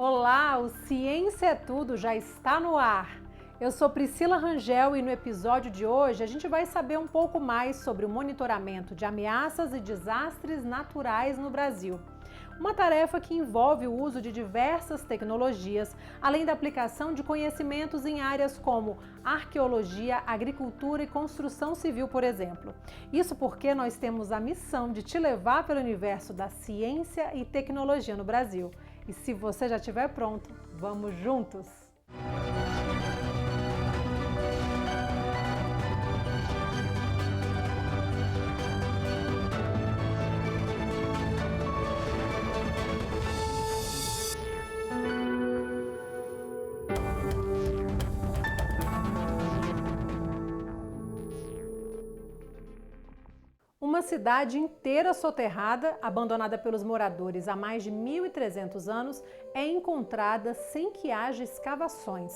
Olá, o Ciência é Tudo já está no ar. Eu sou Priscila Rangel e no episódio de hoje a gente vai saber um pouco mais sobre o monitoramento de ameaças e desastres naturais no Brasil. Uma tarefa que envolve o uso de diversas tecnologias, além da aplicação de conhecimentos em áreas como arqueologia, agricultura e construção civil, por exemplo. Isso porque nós temos a missão de te levar pelo universo da ciência e tecnologia no Brasil. E se você já estiver pronto, vamos juntos! Uma cidade inteira soterrada, abandonada pelos moradores há mais de 1.300 anos, é encontrada sem que haja escavações.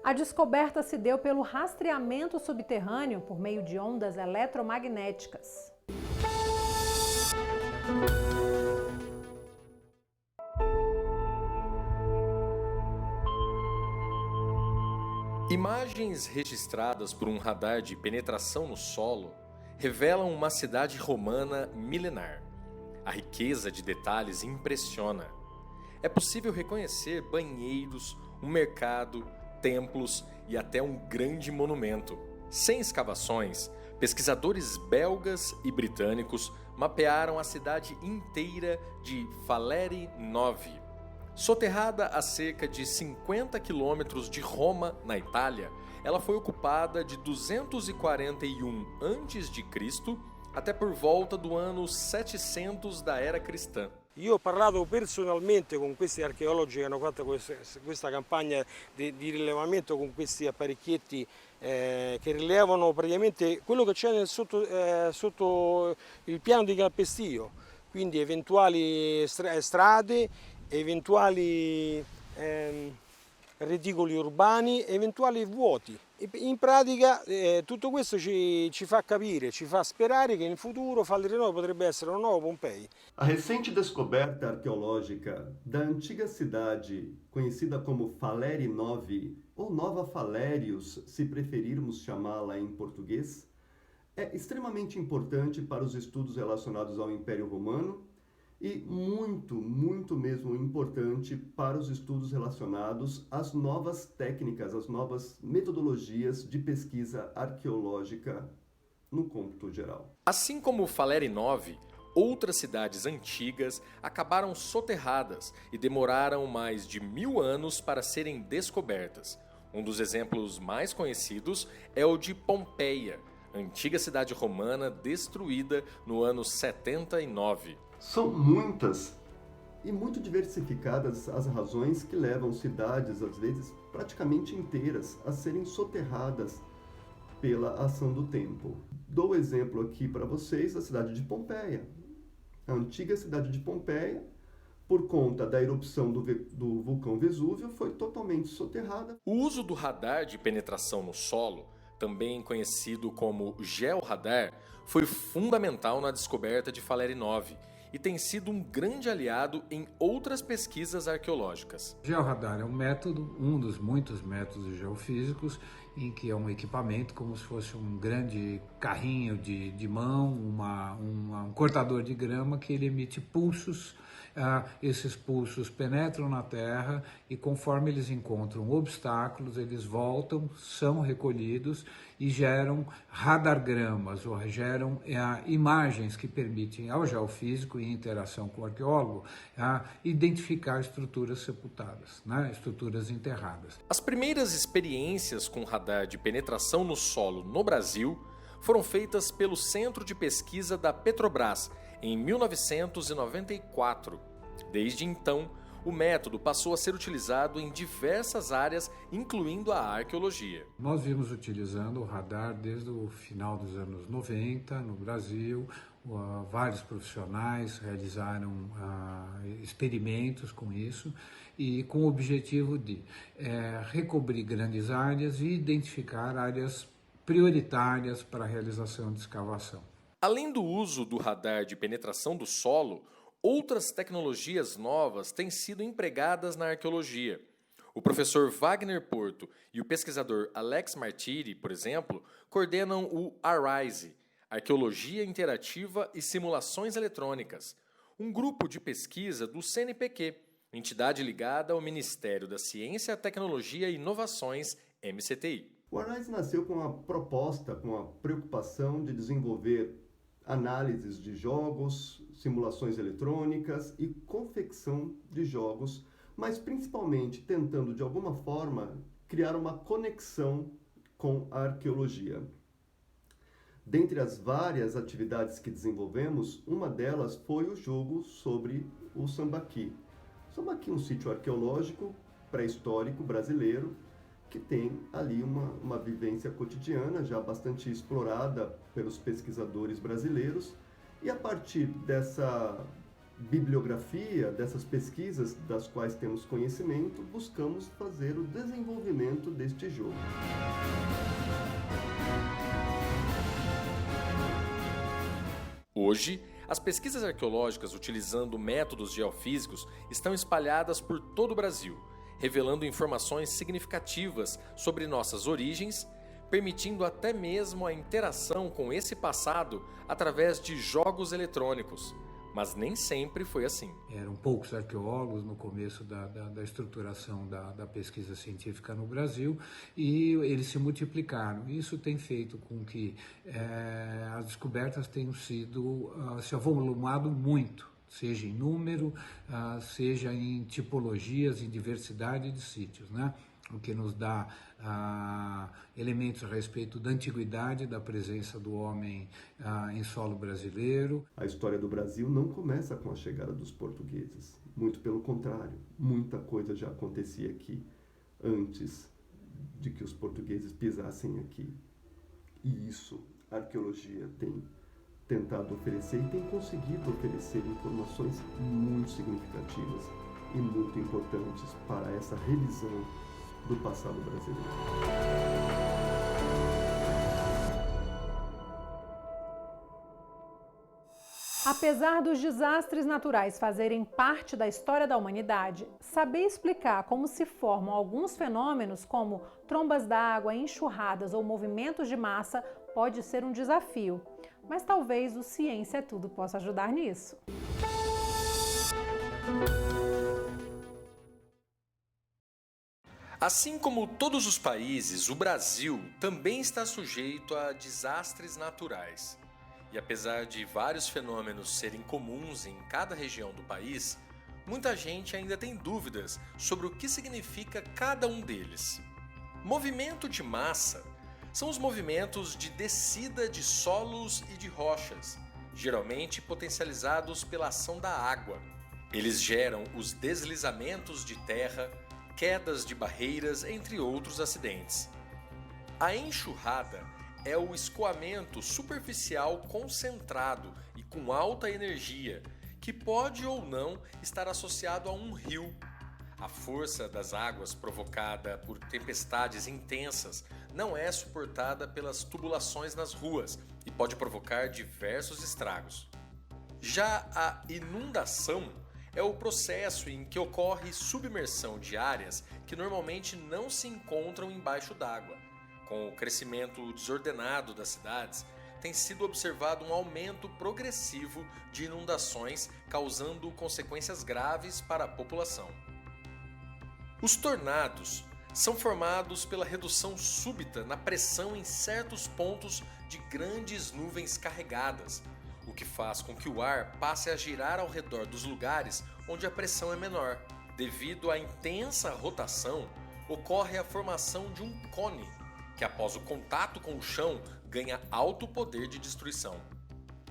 A descoberta se deu pelo rastreamento subterrâneo por meio de ondas eletromagnéticas. Imagens registradas por um radar de penetração no solo revelam uma cidade romana milenar. A riqueza de detalhes impressiona. É possível reconhecer banheiros, um mercado, templos e até um grande monumento. Sem escavações, pesquisadores belgas e britânicos mapearam a cidade inteira de Falerii Novi. Soterrada a cerca de 50 quilômetros de Roma, na Itália, ela foi ocupada de 241 a.C. até por volta do ano 700 da era cristã. Io ho parlato personalmente con questi archeologi che hanno fatto questa campagna di rilevamento con questi apparecchietti che rilevano praticamente quello che c'è sotto il piano di calpestio, quindi eventuali strade, eventuali reticoli urbani, eventuali vuoti. In pratica tutto questo ci fa capire, ci fa sperare che in futuro Falerii Novi potrebbe essere una nuova Pompei. A recente descoberta arqueológica da antiga cidade, conhecida como Falerii Novi, ou Nova Falérios, se preferirmos chamá-la em português, é extremamente importante para os estudos relacionados ao Império Romano e muito mesmo importante para os estudos relacionados às novas técnicas, às novas metodologias de pesquisa arqueológica no cômputo geral. Assim como Falerii Novi, outras cidades antigas acabaram soterradas e demoraram mais de 1000 anos para serem descobertas. Um dos exemplos mais conhecidos é o de Pompeia, antiga cidade romana destruída no ano 79. São muitas e muito diversificadas as razões que levam cidades, às vezes praticamente inteiras, a serem soterradas pela ação do tempo. Dou exemplo aqui para vocês da cidade de Pompeia. A antiga cidade de Pompeia, por conta da erupção do vulcão Vesúvio, foi totalmente soterrada. O uso do radar de penetração no solo, também conhecido como georradar, foi fundamental na descoberta de Falerii Novi e tem sido um grande aliado em outras pesquisas arqueológicas. O georradar é um método, um dos muitos métodos geofísicos, em que é um equipamento como se fosse um grande carrinho de mão, um cortador de grama que ele emite pulsos. Esses pulsos penetram na Terra e conforme eles encontram obstáculos, eles voltam, são recolhidos e geram radargramas, ou geram imagens que permitem ao geofísico, em interação com o arqueólogo, identificar estruturas sepultadas, estruturas enterradas. As primeiras experiências com radar de penetração no solo no Brasil foram feitas pelo Centro de Pesquisa da Petrobras em 1994. Desde então, o método passou a ser utilizado em diversas áreas, incluindo a arqueologia. Nós vimos utilizando o radar desde o final dos anos 90 no Brasil. Vários profissionais realizaram experimentos com isso e com o objetivo de recobrir grandes áreas e identificar áreas prioritárias para a realização de escavação. Além do uso do radar de penetração do solo, outras tecnologias novas têm sido empregadas na arqueologia. O professor Wagner Porto e o pesquisador Alex Martiri, por exemplo, coordenam o ARISE, Arqueologia Interativa e Simulações Eletrônicas, um grupo de pesquisa do CNPq, entidade ligada ao Ministério da Ciência, Tecnologia e Inovações, MCTI. O ARISE nasceu com a proposta, com a preocupação de desenvolver análises de jogos, simulações eletrônicas e confecção de jogos, mas principalmente tentando, de alguma forma, criar uma conexão com a arqueologia. Dentre as várias atividades que desenvolvemos, uma delas foi o jogo sobre o Sambaqui. O Sambaqui é um sítio arqueológico pré-histórico brasileiro que tem ali uma vivência cotidiana já bastante explorada pelos pesquisadores brasileiros, e a partir dessa bibliografia, dessas pesquisas das quais temos conhecimento, buscamos fazer o desenvolvimento deste jogo. Hoje, as pesquisas arqueológicas utilizando métodos geofísicos estão espalhadas por todo o Brasil, revelando informações significativas sobre nossas origens, permitindo até mesmo a interação com esse passado através de jogos eletrônicos. Mas nem sempre foi assim. Eram poucos arqueólogos no começo da estruturação da pesquisa científica no Brasil, e eles se multiplicaram. Isso tem feito com que as descobertas tenham se avolumado muito, seja em número, seja em tipologias, em diversidade de sítios, né? O que nos dá elementos a respeito da antiguidade da presença do homem em solo brasileiro. A história do Brasil não começa com a chegada dos portugueses, muito pelo contrário. Muita coisa já acontecia aqui antes de que os portugueses pisassem aqui. E isso a arqueologia tem tentado oferecer e tem conseguido oferecer informações muito significativas e muito importantes para essa revisão do passado brasileiro. Apesar dos desastres naturais fazerem parte da história da humanidade, saber explicar como se formam alguns fenômenos, como trombas d'água, enxurradas ou movimentos de massa, pode ser um desafio. Mas talvez o Ciência é Tudo possa ajudar nisso. Assim como todos os países, o Brasil também está sujeito a desastres naturais. E apesar de vários fenômenos serem comuns em cada região do país, muita gente ainda tem dúvidas sobre o que significa cada um deles. Movimento de massa são os movimentos de descida de solos e de rochas, geralmente potencializados pela ação da água. Eles geram os deslizamentos de terra, quedas de barreiras, entre outros acidentes. A enxurrada é o escoamento superficial concentrado e com alta energia, que pode ou não estar associado a um rio. A força das águas provocada por tempestades intensas não é suportada pelas tubulações nas ruas e pode provocar diversos estragos. Já a inundação é o processo em que ocorre submersão de áreas que normalmente não se encontram embaixo d'água. Com o crescimento desordenado das cidades, tem sido observado um aumento progressivo de inundações, causando consequências graves para a população. Os tornados são formados pela redução súbita na pressão em certos pontos de grandes nuvens carregadas, o que faz com que o ar passe a girar ao redor dos lugares onde a pressão é menor. Devido à intensa rotação, ocorre a formação de um cone, que após o contato com o chão ganha alto poder de destruição.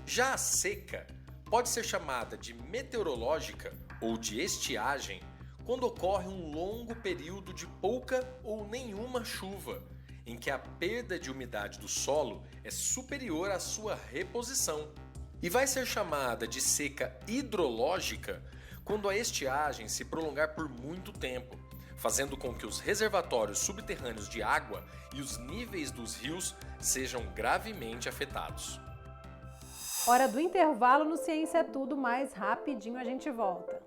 Já a seca pode ser chamada de meteorológica ou de estiagem quando ocorre um longo período de pouca ou nenhuma chuva, em que a perda de umidade do solo é superior à sua reposição. E vai ser chamada de seca hidrológica quando a estiagem se prolongar por muito tempo, fazendo com que os reservatórios subterrâneos de água e os níveis dos rios sejam gravemente afetados. Hora do intervalo no Ciência é Tudo, mais rapidinho a gente volta.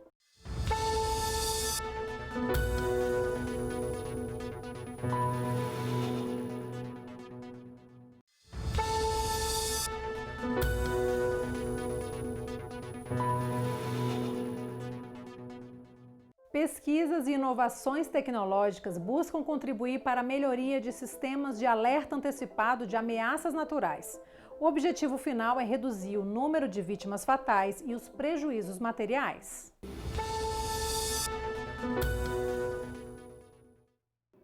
Pesquisas e inovações tecnológicas buscam contribuir para a melhoria de sistemas de alerta antecipado de ameaças naturais. O objetivo final é reduzir o número de vítimas fatais e os prejuízos materiais.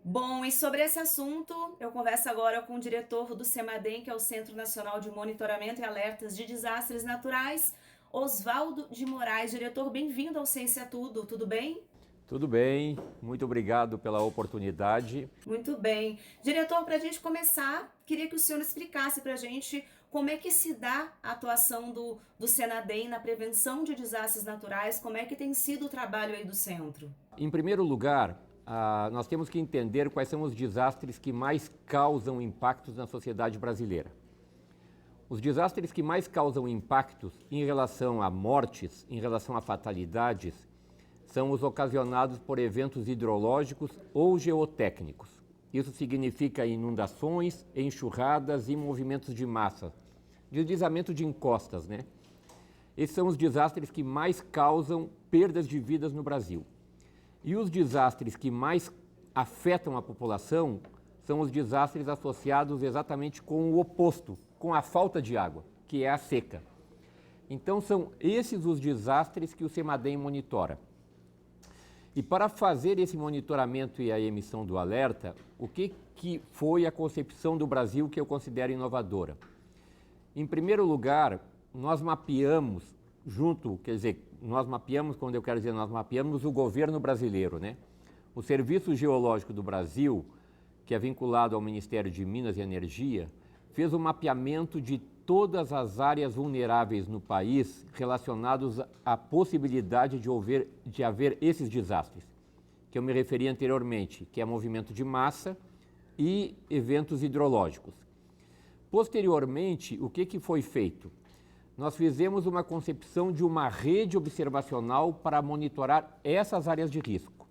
Bom, e sobre esse assunto, eu converso agora com o diretor do CEMADEM, que é o Centro Nacional de Monitoramento e Alertas de Desastres Naturais, Oswaldo de Moraes. Diretor, bem-vindo ao Ciência Tudo, tudo bem? Tudo bem, muito obrigado pela oportunidade. Muito bem. Diretor, para a gente começar, queria que o senhor explicasse para a gente como é que se dá a atuação do CENADEM na prevenção de desastres naturais, como é que tem sido o trabalho aí do centro? Em primeiro lugar, nós temos que entender quais são os desastres que mais causam impactos na sociedade brasileira. Os desastres que mais causam impactos em relação a mortes, em relação a fatalidades, são os ocasionados por eventos hidrológicos ou geotécnicos. Isso significa inundações, enxurradas e movimentos de massa, deslizamento de encostas, né? Esses são os desastres que mais causam perdas de vidas no Brasil. E os desastres que mais afetam a população são os desastres associados exatamente com o oposto, com a falta de água, que é a seca. Então são esses os desastres que o CEMADEM monitora. E para fazer esse monitoramento e a emissão do alerta, o que foi a concepção do Brasil que eu considero inovadora? Em primeiro lugar, nós mapeamos nós mapeamos o governo brasileiro, né? O Serviço Geológico do Brasil, que é vinculado ao Ministério de Minas e Energia, fez um mapeamento de todas as áreas vulneráveis no país relacionados à possibilidade de haver esses desastres, que eu me referi anteriormente, que é movimento de massa e eventos hidrológicos. Posteriormente, o que foi feito? Nós fizemos uma concepção de uma rede observacional para monitorar essas áreas de risco.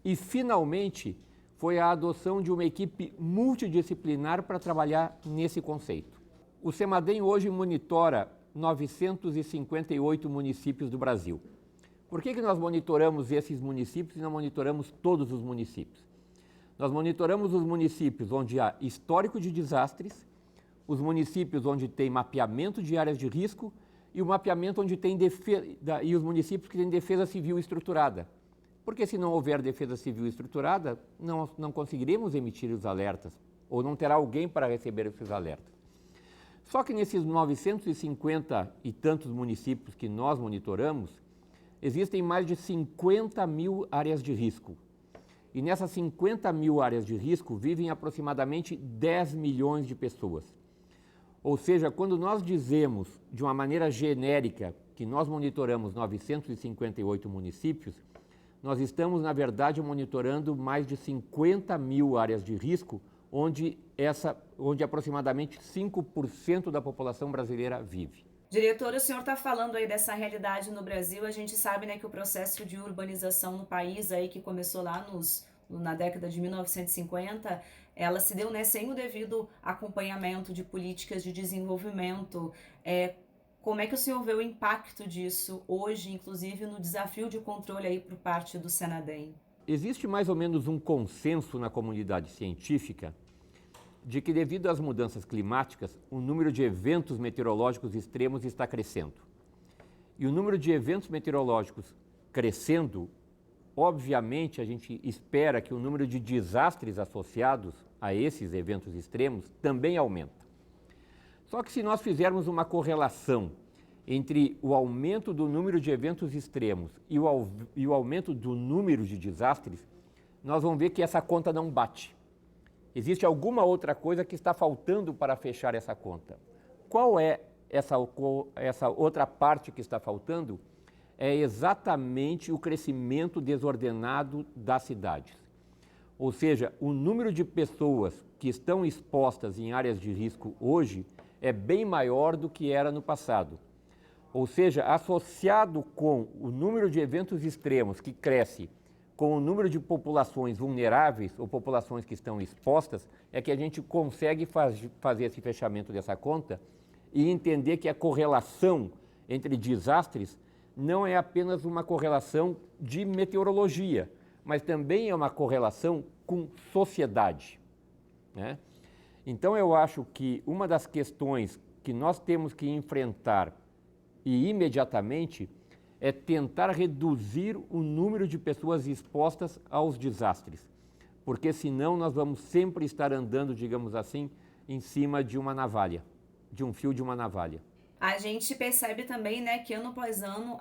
E, finalmente, foi a adoção de uma equipe multidisciplinar para trabalhar nesse conceito. O CEMADEM hoje monitora 958 municípios do Brasil. Por que nós monitoramos esses municípios e não monitoramos todos os municípios? Nós monitoramos os municípios onde há histórico de desastres, os municípios onde tem mapeamento de áreas de risco e o mapeamento onde tem e os municípios que têm defesa civil estruturada. Porque se não houver defesa civil estruturada, não conseguiremos emitir os alertas, ou não terá alguém para receber esses alertas. Só que nesses 950 e tantos municípios que nós monitoramos, existem mais de 50 mil áreas de risco. E nessas 50 mil áreas de risco vivem aproximadamente 10 milhões de pessoas. Ou seja, quando nós dizemos de uma maneira genérica que nós monitoramos 958 municípios, nós estamos, na verdade, monitorando mais de 50 mil áreas de risco, onde aproximadamente 5% da população brasileira vive. Diretor, o senhor está falando aí dessa realidade no Brasil. A gente sabe, né, que o processo de urbanização no país, aí, que começou lá na década de 1950, ela se deu, né, sem o devido acompanhamento de políticas de desenvolvimento. Como é que o senhor vê o impacto disso hoje, inclusive no desafio de controle aí por parte do CENADEM? Existe mais ou menos um consenso na comunidade científica de que, devido às mudanças climáticas, o número de eventos meteorológicos extremos está crescendo. E o número de eventos meteorológicos crescendo, obviamente, a gente espera que o número de desastres associados a esses eventos extremos também aumenta. Só que se nós fizermos uma correlação entre o aumento do número de eventos extremos e o aumento do número de desastres, nós vamos ver que essa conta não bate. Existe alguma outra coisa que está faltando para fechar essa conta. Qual é essa outra parte que está faltando? É exatamente o crescimento desordenado das cidades. Ou seja, o número de pessoas que estão expostas em áreas de risco hoje é bem maior do que era no passado. Ou seja, associado com o número de eventos extremos que cresce, com o número de populações vulneráveis ou populações que estão expostas, é que a gente consegue fazer esse fechamento dessa conta e entender que a correlação entre desastres não é apenas uma correlação de meteorologia, mas também é uma correlação com sociedade, né? Então eu acho que uma das questões que nós temos que enfrentar e imediatamente é tentar reduzir o número de pessoas expostas aos desastres, porque senão nós vamos sempre estar andando, digamos assim, em cima de uma navalha, de um fio de uma navalha. A gente percebe também, né, que ano após ano,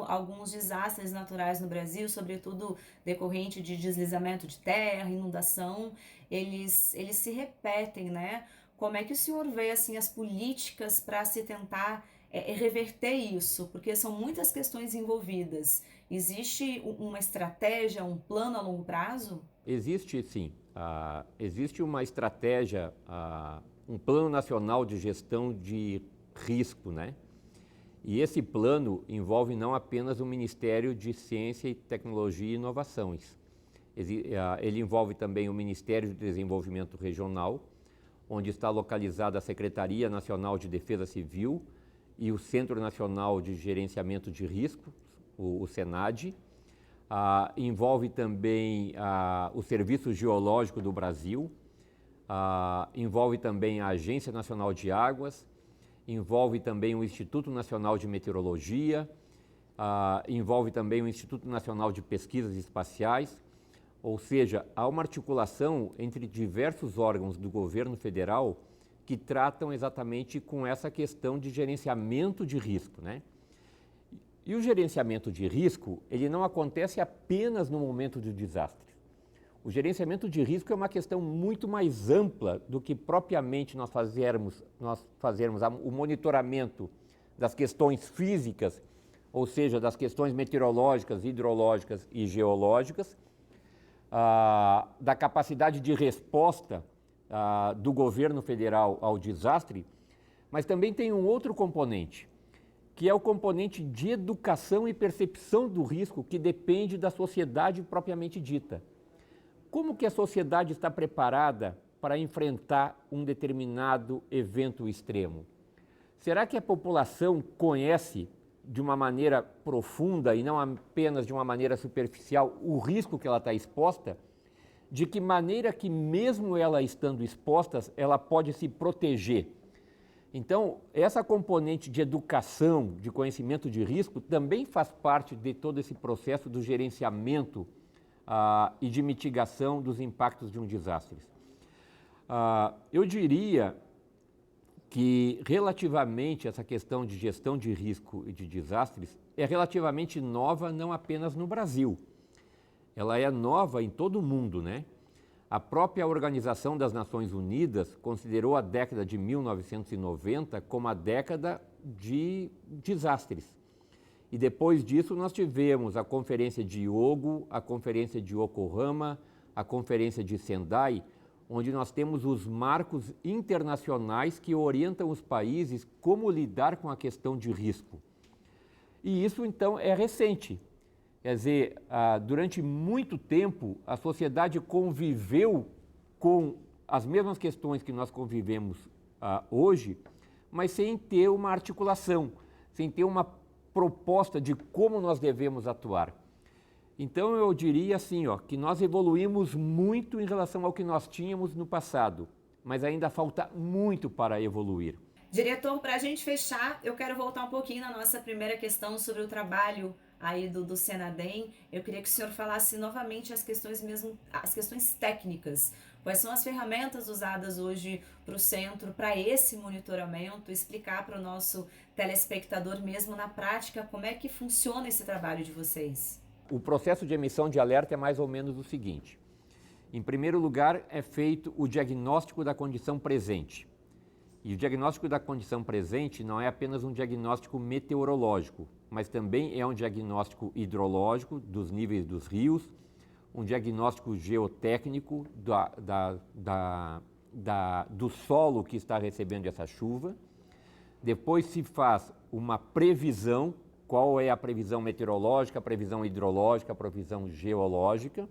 alguns desastres naturais no Brasil, sobretudo decorrente de deslizamento de terra, inundação, eles se repetem, né? Como é que o senhor vê, assim, as políticas para se tentar reverter isso? Porque são muitas questões envolvidas. Existe uma estratégia, um plano a longo prazo? Existe, sim. Existe uma estratégia, um plano nacional de gestão de risco, né? E esse plano envolve não apenas o Ministério de Ciência, Tecnologia e Inovações. Ele envolve também o Ministério de Desenvolvimento Regional, onde está localizada a Secretaria Nacional de Defesa Civil e o Centro Nacional de Gerenciamento de Risco, o SENAD. Envolve também o Serviço Geológico do Brasil, envolve também a Agência Nacional de Águas, envolve também o Instituto Nacional de Meteorologia, envolve também o Instituto Nacional de Pesquisas Espaciais, ou seja, há uma articulação entre diversos órgãos do governo federal que tratam exatamente com essa questão de gerenciamento de risco, né? E o gerenciamento de risco, ele não acontece apenas no momento do desastre. O gerenciamento de risco é uma questão muito mais ampla do que propriamente nós fazermos o monitoramento das questões físicas, ou seja, das questões meteorológicas, hidrológicas e geológicas, da capacidade de resposta do governo federal ao desastre, mas também tem um outro componente, que é o componente de educação e percepção do risco, que depende da sociedade propriamente dita. Como que a sociedade está preparada para enfrentar um determinado evento extremo? Será que a população conhece de uma maneira profunda e não apenas de uma maneira superficial o risco que ela está exposta? De que maneira que, mesmo ela estando exposta, ela pode se proteger? Então, essa componente de educação, de conhecimento de risco, também faz parte de todo esse processo do gerenciamento e de mitigação dos impactos de um desastre. Eu diria que, relativamente a essa questão de gestão de risco e de desastres, é relativamente nova não apenas no Brasil. Ela é nova em todo o mundo, né? A própria Organização das Nações Unidas considerou a década de 1990 como a década de desastres. E depois disso nós tivemos a Conferência de Hyogo, a Conferência de Yokohama, a Conferência de Sendai, onde nós temos os marcos internacionais que orientam os países como lidar com a questão de risco. E isso, então, é recente. Quer dizer, durante muito tempo, a sociedade conviveu com as mesmas questões que nós convivemos hoje, mas sem ter uma articulação, sem ter uma proposta de como nós devemos atuar. Então, eu diria assim, que nós evoluímos muito em relação ao que nós tínhamos no passado, mas ainda falta muito para evoluir. Diretor, para a gente fechar, eu quero voltar um pouquinho na nossa primeira questão sobre o trabalho aí do Senadem. Eu queria que o senhor falasse novamente as questões técnicas. Quais são as ferramentas usadas hoje para o centro, para esse monitoramento, explicar para o nosso telespectador mesmo na prática como é que funciona esse trabalho de vocês. O processo de emissão de alerta é mais ou menos o seguinte. Em primeiro lugar, é feito o diagnóstico da condição presente. E o diagnóstico da condição presente não é apenas um diagnóstico meteorológico, mas também é um diagnóstico hidrológico dos níveis dos rios, um diagnóstico geotécnico do solo que está recebendo essa chuva. Depois se faz uma previsão, qual é a previsão meteorológica, a previsão hidrológica, a previsão geológica.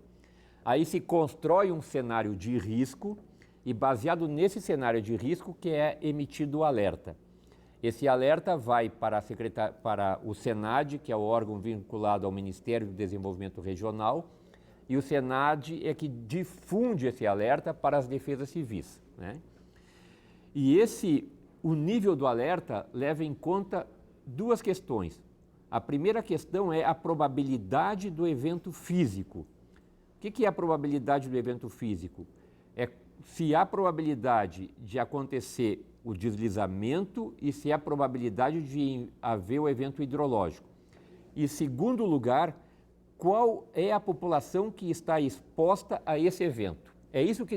Aí se constrói um cenário de risco e baseado nesse cenário de risco que é emitido o alerta. Esse alerta vai para o SENAD, que é o órgão vinculado ao Ministério do Desenvolvimento Regional, e o SENAD é que difunde esse alerta para as defesas civis, né? E o nível do alerta leva em conta duas questões. A primeira questão é a probabilidade do evento físico. O que é a probabilidade do evento físico? É se há probabilidade de acontecer o deslizamento e se há probabilidade de haver o evento hidrológico. E, segundo lugar, qual é a população que está exposta a esse evento. É isso que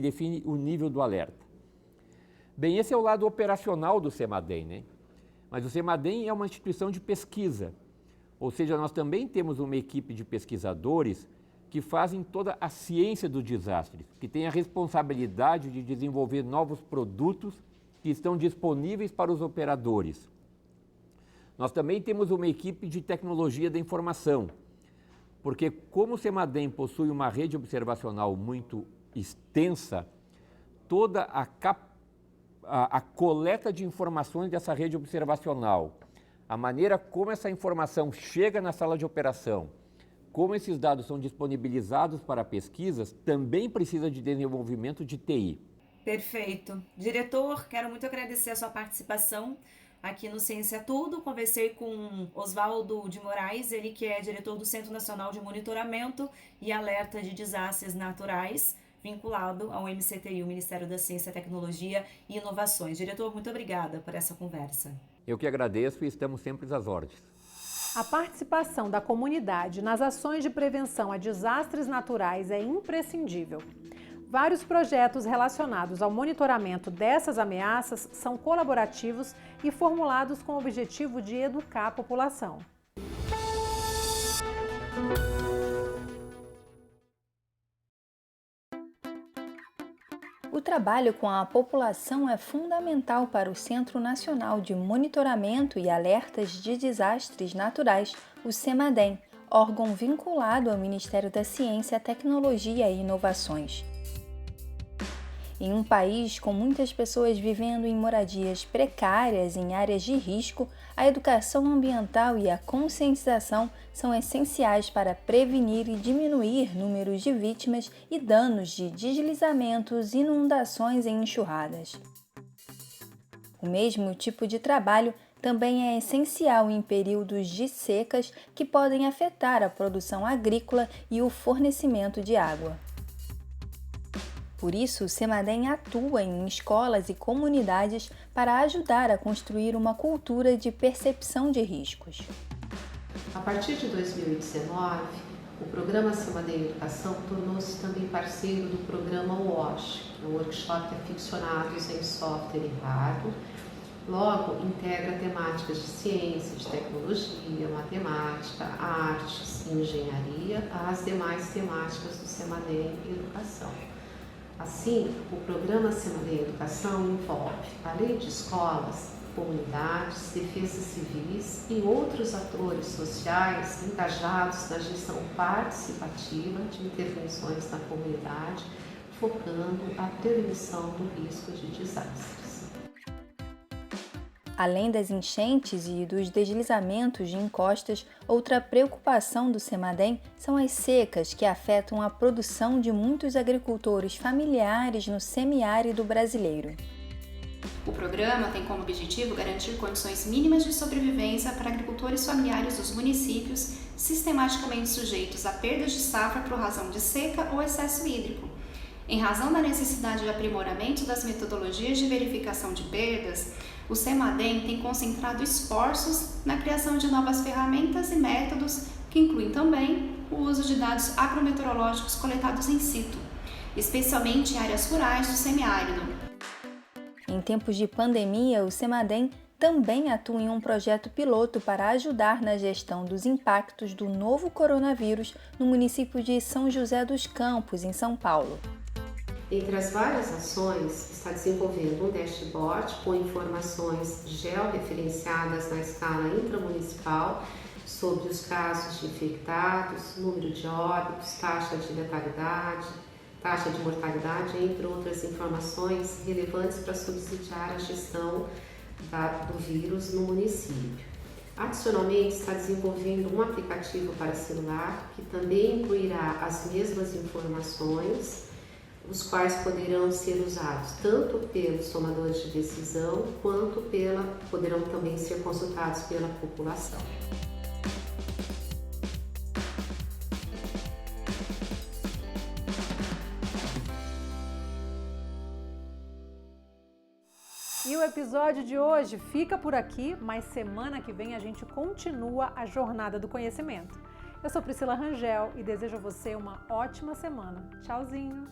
define o nível do alerta. Bem, esse é o lado operacional do CEMADEM, né? Mas o CEMADEM é uma instituição de pesquisa, ou seja, nós também temos uma equipe de pesquisadores que fazem toda a ciência do desastre, que tem a responsabilidade de desenvolver novos produtos que estão disponíveis para os operadores. Nós também temos uma equipe de tecnologia da informação, porque como o CEMADEM possui uma rede observacional muito extensa, toda a coleta de informações dessa rede observacional, a maneira como essa informação chega na sala de operação, como esses dados são disponibilizados para pesquisas, também precisa de desenvolvimento de TI. Perfeito. Diretor, quero muito agradecer a sua participação aqui no Ciência Tudo. Conversei com Oswaldo de Moraes, ele que é diretor do Centro Nacional de Monitoramento e Alerta de Desastres Naturais, vinculado ao MCTI, o Ministério da Ciência, Tecnologia e Inovações. Diretor, muito obrigada por essa conversa. Eu que agradeço e estamos sempre às ordens. A participação da comunidade nas ações de prevenção a desastres naturais é imprescindível. Vários projetos relacionados ao monitoramento dessas ameaças são colaborativos e formulados com o objetivo de educar a população. O trabalho com a população é fundamental para o Centro Nacional de Monitoramento e Alertas de Desastres Naturais, o CEMADEM, órgão vinculado ao Ministério da Ciência, Tecnologia e Inovações. Em um país com muitas pessoas vivendo em moradias precárias em áreas de risco, a educação ambiental e a conscientização são essenciais para prevenir e diminuir números de vítimas e danos de deslizamentos, inundações e enxurradas. O mesmo tipo de trabalho também é essencial em períodos de secas que podem afetar a produção agrícola e o fornecimento de água. Por isso, o CEMADEM atua em escolas e comunidades para ajudar a construir uma cultura de percepção de riscos. A partir de 2019, o programa CEMADEM Educação tornou-se também parceiro do programa WASH, que é um workshop de aficionados em software e hardware. Logo, integra temáticas de ciência, de tecnologia, matemática, artes e engenharia às demais temáticas do CEMADEM Educação. Assim, o programa CEMADEM Educação envolve, além de escolas, comunidades, defesas civis e outros atores sociais engajados na gestão participativa de intervenções na comunidade, focando a prevenção do risco de desastres. Além das enchentes e dos deslizamentos de encostas, outra preocupação do CEMADEM são as secas que afetam a produção de muitos agricultores familiares no semiárido brasileiro. O programa tem como objetivo garantir condições mínimas de sobrevivência para agricultores familiares dos municípios sistematicamente sujeitos a perdas de safra por razão de seca ou excesso hídrico. Em razão da necessidade de aprimoramento das metodologias de verificação de perdas, o CEMADEM tem concentrado esforços na criação de novas ferramentas e métodos que incluem também o uso de dados agrometeorológicos coletados in situ, especialmente em áreas rurais do semiárido. Em tempos de pandemia, o CEMADEM também atua em um projeto piloto para ajudar na gestão dos impactos do novo coronavírus no município de São José dos Campos, em São Paulo. Entre as várias ações, está desenvolvendo um dashboard com informações georreferenciadas na escala intramunicipal sobre os casos de infectados, número de óbitos, taxa de letalidade, taxa de mortalidade, entre outras informações relevantes para subsidiar a gestão do vírus no município. Adicionalmente, está desenvolvendo um aplicativo para celular que também incluirá as mesmas informações, os quais poderão ser usados tanto pelos tomadores de decisão quanto poderão também ser consultados pela população. E o episódio de hoje fica por aqui, mas semana que vem a gente continua a jornada do conhecimento. Eu sou Priscila Rangel e desejo a você uma ótima semana. Tchauzinho!